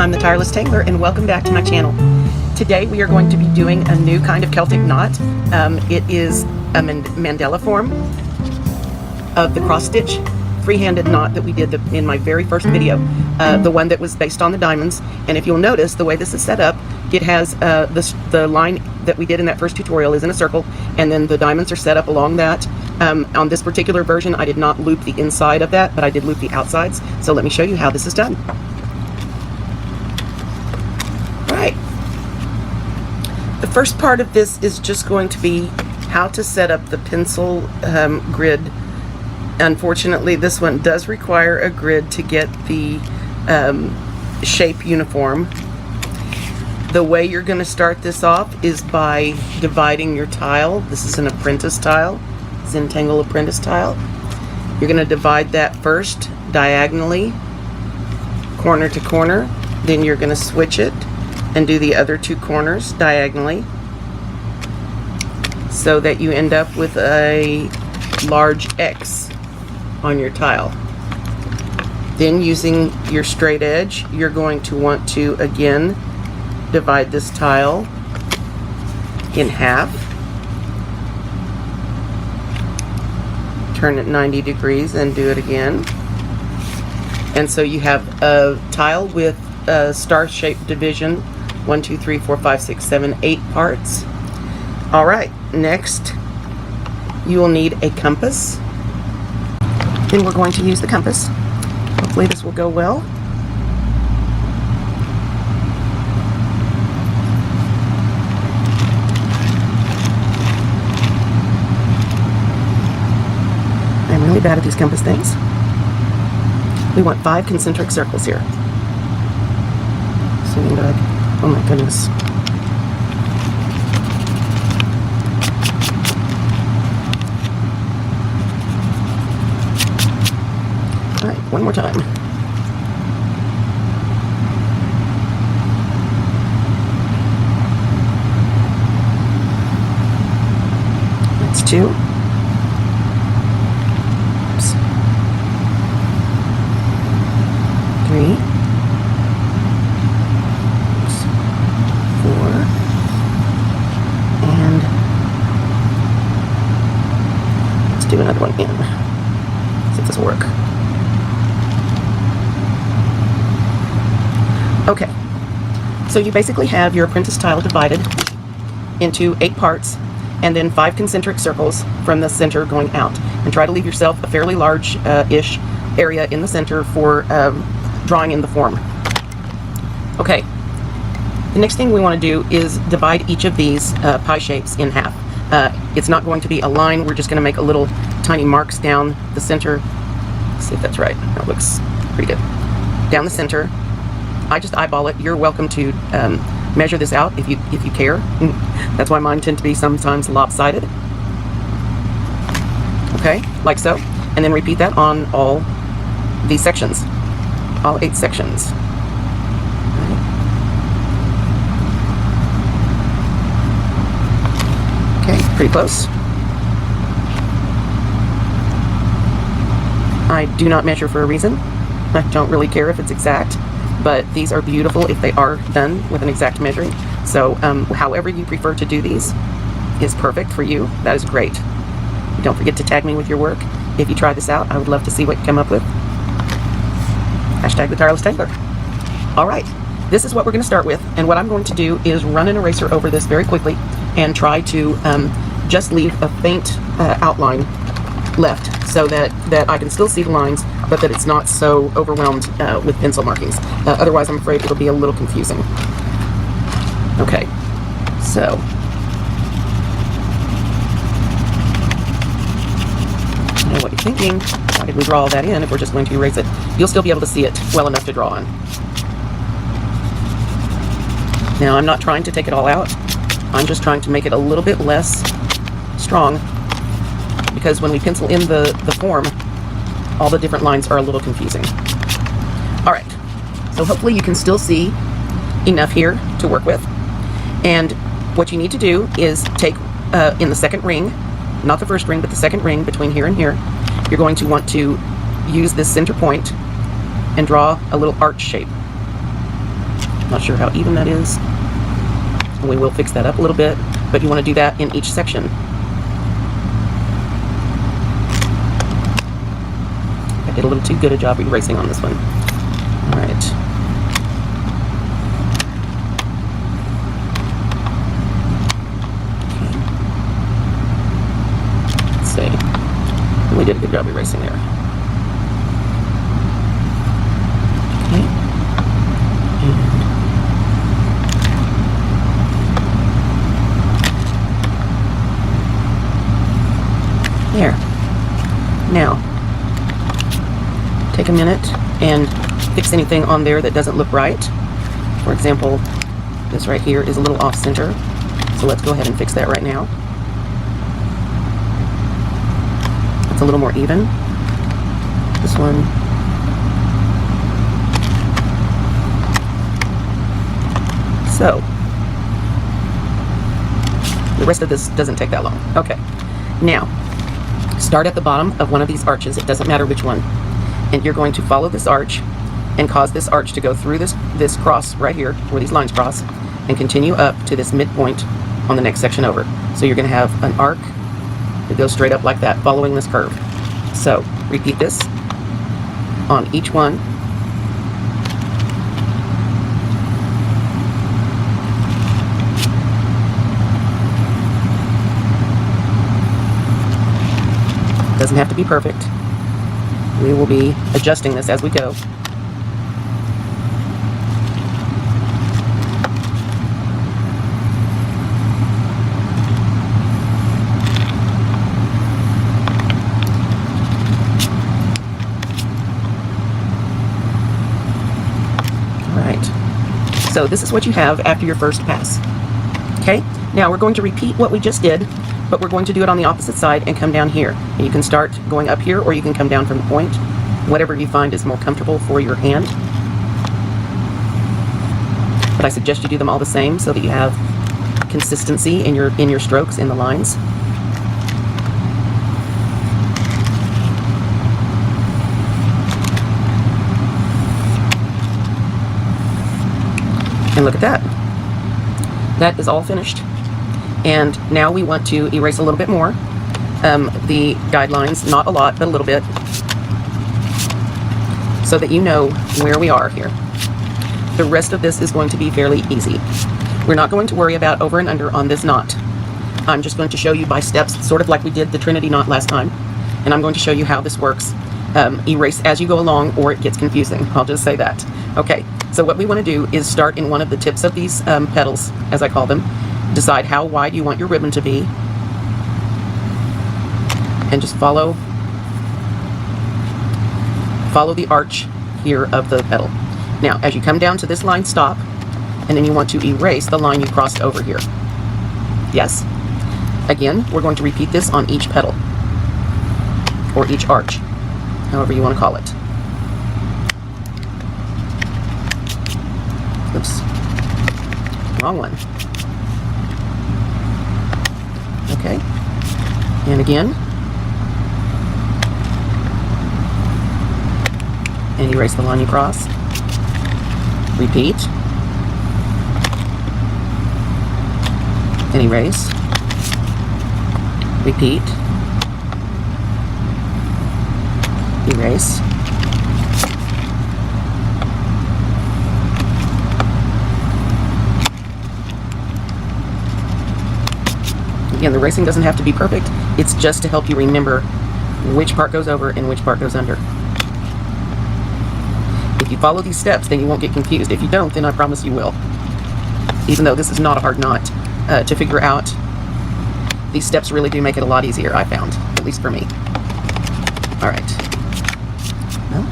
I'm the Tireless Tangler, and welcome back to my channel. Today we are going to be doing a new kind of Celtic knot. It is a mandala form of the cross-stitch free-handed knot that we did in my very first video, the one that was based on the diamonds. And if you'll notice, the way this is set up, it has the line that we did in that first tutorial is in a circle, and then the diamonds are set up along that. On this particular version, I did not loop the inside of that, but I did loop the outsides. So let me show you how this is done. Right. The first part of this is just going to be how to set up the pencil grid. Unfortunately, this one does require a grid to get the shape uniform. The way you're going to start this off is by dividing your tile. This is an apprentice tile, Zentangle apprentice tile. You're going to divide that first diagonally, corner to corner. Then you're going to switch it and do the other two corners diagonally, so that you end up with a large X on your tile. Then, using your straight edge, you're going to want to again divide this tile in half, turn it 90 degrees and do it again. And so you have a tile with a star-shaped division, 1, 2, 3, 4, 5, 6, 7, 8 parts. All right, next you will need a compass. Then we're going to use the compass. Hopefully this will go well. I'm really bad at these compass things. We want 5 concentric circles here. Oh my goodness. All right, one more time. That's 2. Oops. 3. 4, and let's do another one again. See if this will work. Okay, so you basically have your apprentice tile divided into 8 parts, and then 5 concentric circles from the center going out, and try to leave yourself a fairly large-ish area in the center for drawing in the form. Okay. The next thing we want to do is divide each of these pie shapes in half. It's not going to be a line. We're just going to make a little tiny marks down the center. Let's see if that's right. That looks pretty good. Down the center. I just eyeball it. You're welcome to measure this out if you care. That's why mine tend to be sometimes lopsided. Okay, like so. And then repeat that on all these sections. All 8 sections. Pretty close. I do not measure for a reason. I don't really care if it's exact, but these are beautiful if they are done with an exact measuring. So however you prefer to do these is perfect for you. That is great. Don't forget to tag me with your work. If you try this out, I would love to see what you come up with. Hashtag the Tireless Tangler. All right, this is what we're going to start with, and what I'm going to do is run an eraser over this very quickly and try to just leave a faint outline left, so that I can still see the lines, but that it's not so overwhelmed with pencil markings. Otherwise, I'm afraid it'll be a little confusing. Okay, so I know what you're thinking. Why did we draw all that in if we're just going to erase it? You'll still be able to see it well enough to draw on. Now, I'm not trying to take it all out. I'm just trying to make it a little bit less strong, because when we pencil in the form, all the different lines are a little confusing. All right, so hopefully you can still see enough here to work with. And what you need to do is take, in the second ring, not the first ring, but the second ring between here and here, you're going to want to use this center point and draw a little arch shape. Not sure how even that is. And we will fix that up a little bit, but you want to do that in each section. I did a little too good a job erasing on this one. All right. Okay. Let's see. We did a good job erasing there. Okay. There. Now, take a minute and fix anything on there that doesn't look right. For example, this right here is a little off center, so let's go ahead and fix that right now. It's a little more even. This one. So, the rest of this doesn't take that long. Okay. Now, start at the bottom of one of these arches. It doesn't matter which one. And you're going to follow this arch and cause this arch to go through this cross right here, where these lines cross, and continue up to this midpoint on the next section over. So you're going to have an arc that goes straight up like that, following this curve. So repeat this on each one. Doesn't have to be perfect. We will be adjusting this as we go. All right. So this is what you have after your first pass. Okay? Now we're going to repeat what we just did, but we're going to do it on the opposite side and come down here. And you can start going up here, or you can come down from the point, whatever you find is more comfortable for your hand. But I suggest you do them all the same so that you have consistency in your strokes in the lines. And look at that. That is all finished. And now we want to erase a little bit more. The guidelines, not a lot, but a little bit, so that you know where we are here. The rest of this is going to be fairly easy. We're not going to worry about over and under on this knot. I'm just going to show you by steps, sort of like we did the Trinity knot last time. And I'm going to show you how this works. Erase as you go along, or it gets confusing. I'll just say that. Okay, so what we want to do is start in one of the tips of these petals, as I call them. Decide how wide you want your ribbon to be, and just follow the arch here of the petal. Now, as you come down to this line, stop, and then you want to erase the line you crossed over here. Yes. Again, we're going to repeat this on each petal, or each arch, however you want to call it. Oops. Wrong one. Okay, and again, and erase the line you crossed. Repeat, and erase. Repeat, erase. Again, the erasing doesn't have to be perfect. It's just to help you remember which part goes over and which part goes under. If you follow these steps, then you won't get confused. If you don't, then I promise you will. Even though this is not a hard knot to figure out, these steps really do make it a lot easier, I found, at least for me. All right. Well.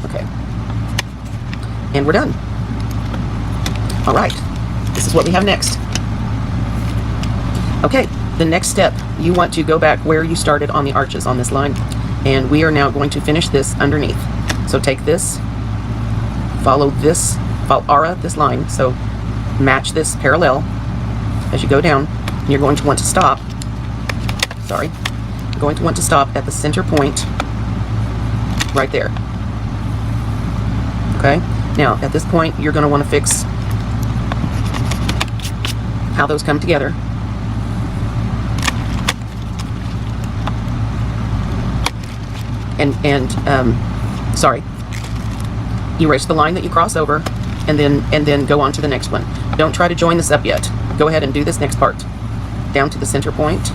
Okay. And we're done. All right, this is what we have next. Okay, the next step, you want to go back where you started on the arches on this line, and we are now going to finish this underneath. So take this, follow this line, so match this parallel as you go down, and you're going to want to stop, you're going to want to stop at the center point right there. Okay, now at this point you're going to want to fix how those come together. Sorry, erase the line that you cross over, and then go on to the next one. Don't try to join this up yet. Go ahead and do this next part down to the center point.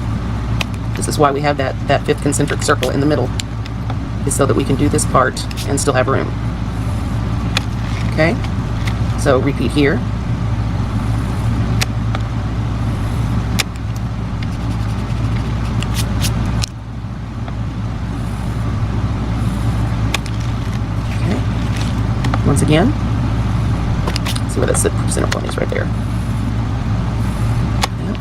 This is why we have that fifth concentric circle in the middle, is so that we can do this part and still have room. Okay, so repeat here. Once again, see where that center point is right there. Yep.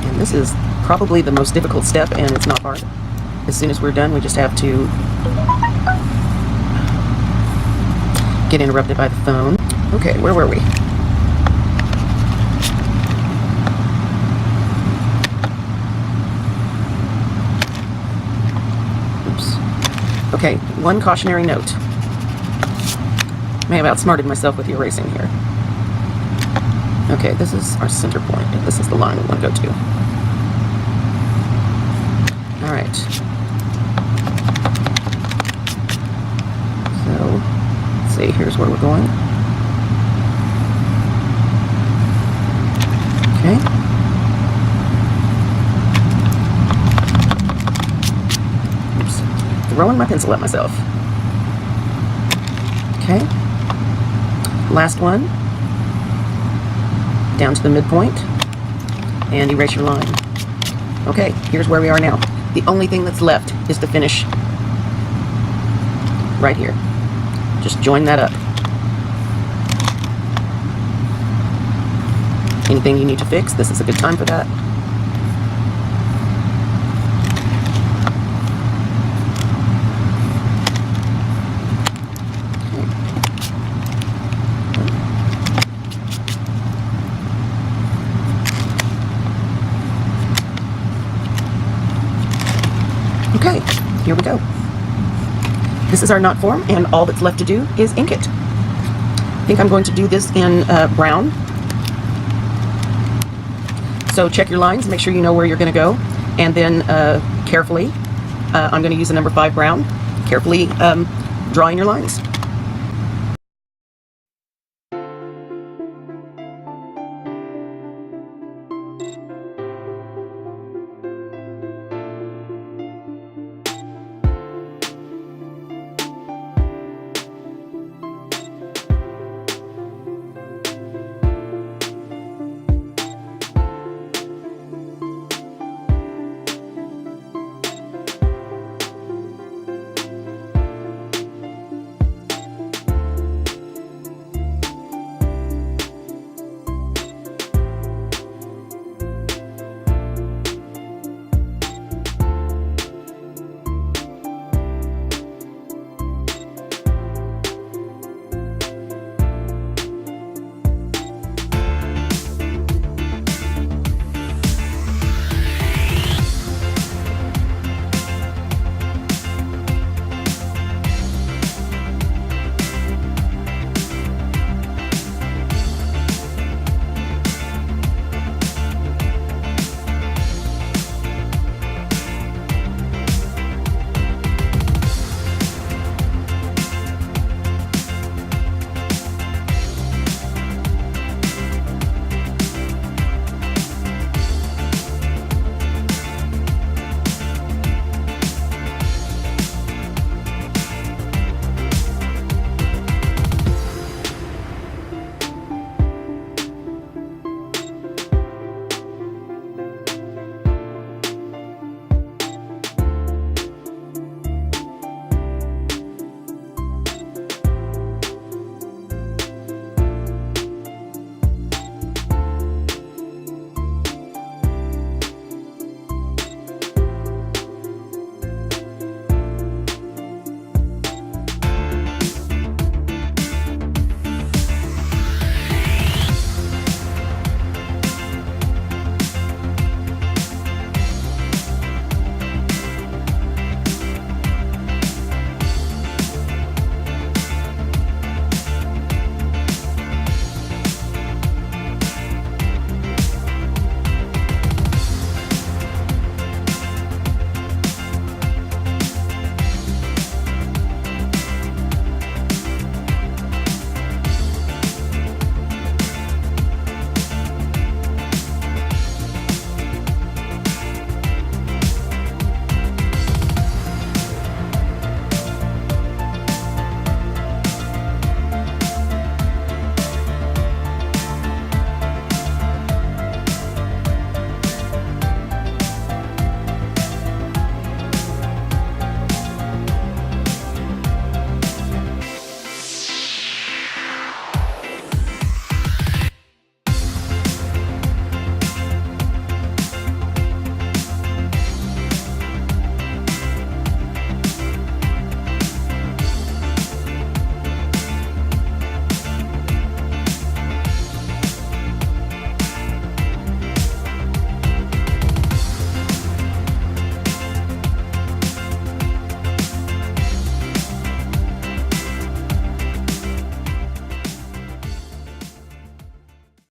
And this is probably the most difficult step, and it's not hard. As soon as we're done, we just have to get interrupted by the phone. Okay, where were we? Okay, one cautionary note. May have outsmarted myself with the erasing here. Okay, this is our center point. This is the line we want to go to. All right. So, let's see, here's where we're going. Okay. Throwing my pencil at myself. Okay. Last one. Down to the midpoint. And erase your line. Okay, here's where we are now. The only thing that's left is to finish right here. Just join that up. Anything you need to fix, this is a good time for that. Okay, here we go. This is our knot form, and all that's left to do is ink it. I think I'm going to do this in brown. So check your lines, make sure you know where you're going to go, and then carefully, I'm going to use a number 5 brown, carefully draw in your lines.